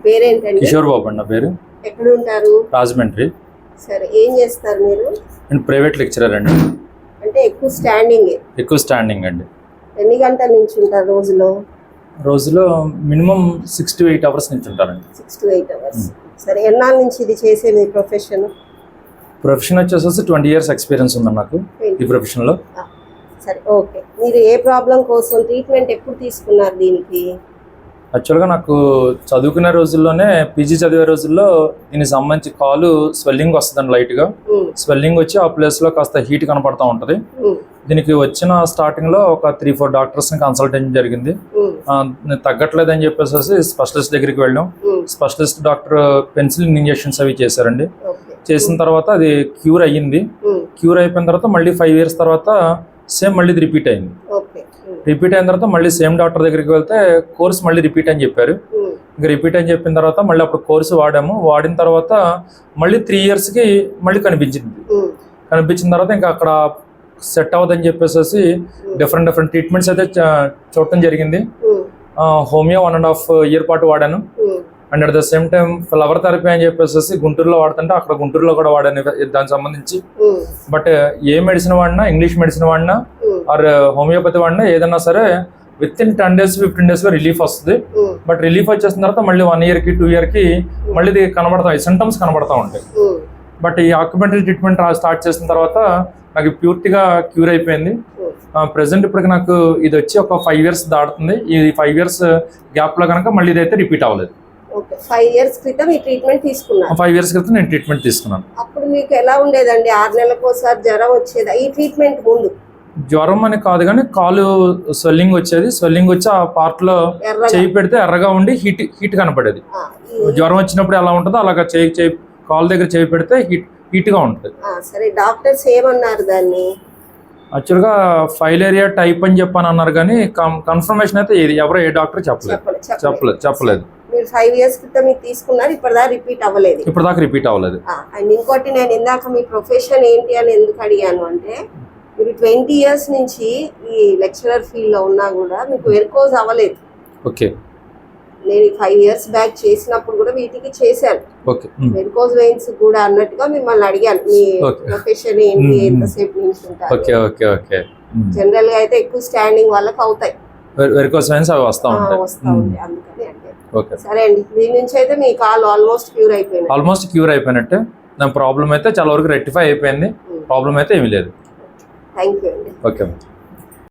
పేరేంటండి? కిషోర్ బాబు అండి నా పేరు. ఎక్కడ ఉంటారు? రాజమండ్రి. సరే, ఏం చేస్తారు మీరు? నేను ప్రైవేట్ లెక్చరర్ అండి. అంటే ఎక్కువ స్టాండింగ్ అండి. ఎన్ని గంటల నుంచి ఉంటారు రోజులో మినిమం 6 to 8 అవర్స్ నుంచి ఉంటారండి. 6 to 8 అవర్స్. సరే, ఎన్నాళ్ళ నుంచి ఇది చేసే మీ ప్రొఫెషన్ వచ్చేసి 20 years ఎక్స్పీరియన్స్ ఉందండి నాకు ఈ ప్రొఫెషన్లో. సరే, ఓకే. మీరు ఏ ప్రాబ్లం కోసం ట్రీట్మెంట్ ఎప్పుడు తీసుకున్నారు దీనికి? యాక్చువల్గా నాకు చదువుకునే రోజుల్లోనే, పీజీ చదివే రోజుల్లో దీనికి సంబంధించి కాలు స్వెల్లింగ్ వస్తుందండి. లైట్గా స్వెల్లింగ్ వచ్చి ఆ ప్లేస్లో కాస్త హీట్ కనపడుతూ ఉంటుంది. దీనికి వచ్చిన స్టార్టింగ్లో ఒక 3-4 డాక్టర్స్ని కన్సల్టేషన్ జరిగింది. తగ్గట్లేదని చెప్పేసి స్పెషలిస్ట్ దగ్గరికి వెళ్ళాం. స్పెషలిస్ట్ డాక్టర్ పెన్సిలిన్ ఇంజెక్షన్స్ అవి చేశారండి. చేసిన తర్వాత అది క్యూర్ అయ్యింది. క్యూర్ అయిపోయిన తర్వాత మళ్ళీ 5 years తర్వాత సేమ్ మళ్ళీ రిపీట్ అయింది. రిపీట్ అయిన తర్వాత మళ్ళీ సేమ్ డాక్టర్ దగ్గరికి వెళ్తే కోర్స్ మళ్ళీ రిపీట్ అని చెప్పారు. ఇంకా రిపీట్ అని చెప్పిన తర్వాత మళ్ళీ అప్పుడు కోర్సు వాడాము. వాడిన తర్వాత మళ్ళీ 3 yearsకి మళ్ళీ కనిపించిన తర్వాత ఇంకా అక్కడ సెట్ అవ్వదని చెప్పేసి డిఫరెంట్ ట్రీట్మెంట్స్ అయితే చూడటం జరిగింది. హోమియో 1.5 year పాటు వాడాను. And at the same time flower therapy అని చెప్పేసి గుంటూరులో వాడుతుంటే అక్కడ గుంటూరులో కూడా వాడాను దానికి సంబంధించి. బట్ ఏ మెడిసిన్ వాడినా, ఇంగ్లీష్ మెడిసిన్ వాడినా ఆర్ హోమియోపతి వాడినా ఏదైనా సరే విత్ ఇన్ 10 days 15 daysలో రిలీఫ్ వస్తుంది. బట్ రిలీఫ్ వచ్చేసిన తర్వాత మళ్ళీ 1 yearకి 2 yearకి మళ్ళీ ఇది కనబడతాయి, సింటమ్స్ కనబడతా ఉంటాయి. బట్ ఈ ఆక్యుపెంటరీ ట్రీట్మెంట్ స్టార్ట్ చేసిన తర్వాత నాకు పూర్తిగా క్యూర్ అయిపోయింది. ప్రెసెంట్ ఇప్పటికి నాకు ఇది వచ్చి ఒక 5 years దాటుతుంది. ఈ 5 years గ్యాప్లో కనుక మళ్ళీ ఇదైతే రిపీట్ అవ్వలేదు. 5 years క్రితం ఈ ట్రీట్మెంట్ తీసుకున్నాను. 5 years క్రితం నేను ట్రీట్మెంట్ తీసుకున్నాను. అప్పుడు మీకు ఎలా ఉండేదండి? 6 నెలలకు ఒకసారి జ్వరం వచ్చేదా? ఈ ట్రీట్మెంట్ ముందు జ్వరం అని కాదు కానీ కాలు స్వెల్లింగ్ వచ్చేది. స్వెల్లింగ్ వచ్చి ఆ పార్ట్లో చేయి పెడితే ఎర్రగా ఉండి హీట్ కనపడేది. జ్వరం వచ్చినప్పుడు ఎలా ఉంటుందో అలాగా కాలు దగ్గర చేయి పెడితే హీట్గా ఉంటుంది. సరే, డాక్టర్స్ ఏమన్నారు దాన్ని? యాక్చువల్గా ఫైలేరియా టైప్ అని చెప్పని అన్నారు కానీ కన్ఫర్మేషన్ అయితే ఎవరో ఏ డాక్టర్ చెప్పలేదు. మీరు 5 years క్రితం మీకు తీసుకున్నారు, ఇప్పటిదాకా రిపీట్ అవ్వలేదు. అండ్ ఇంకోటి, నేను ఇందాక మీ ప్రొఫెషన్ ఏంటి అని ఎందుకు అడిగాను అంటే, మీరు 20 years నుంచి ఈ లెక్చరర్ ఫీల్డ్ లో ఉన్నా కూడా మీకు వెరికోజ్ అవ్వలేదు. ఓకే. నేను 5 years బ్యాక్ చేసినప్పుడు కూడా వీటికి చేశాను వెరికోజ్ వెయిన్స్ కూడా అన్నట్టుగా మిమ్మల్ని అడిగాను. మీ ప్రొఫెషన్ ఏంటి, ఎంతసేపు నుంచి ఉంటారు? జనరల్ గా అయితే ఎక్కువ స్టాండింగ్ వాళ్ళకి అవుతాయి వెరికోజ్ వెయిన్స్, అవి వస్తా ఉంటాయి. అందుకని అడిగాను. సరే అండి, దీని నుంచి అయితే మీ కాల్ ఆల్మోస్ట్ క్యూర్ అయిపోయినట్టే. నా ప్రాబ్లం అయితే చాలా వరకు రెక్టిఫై అయిపోయింది. ప్రాబ్లం అయితే ఏమీ లేదు. థ్యాంక్ యూ అండి. ఓకే.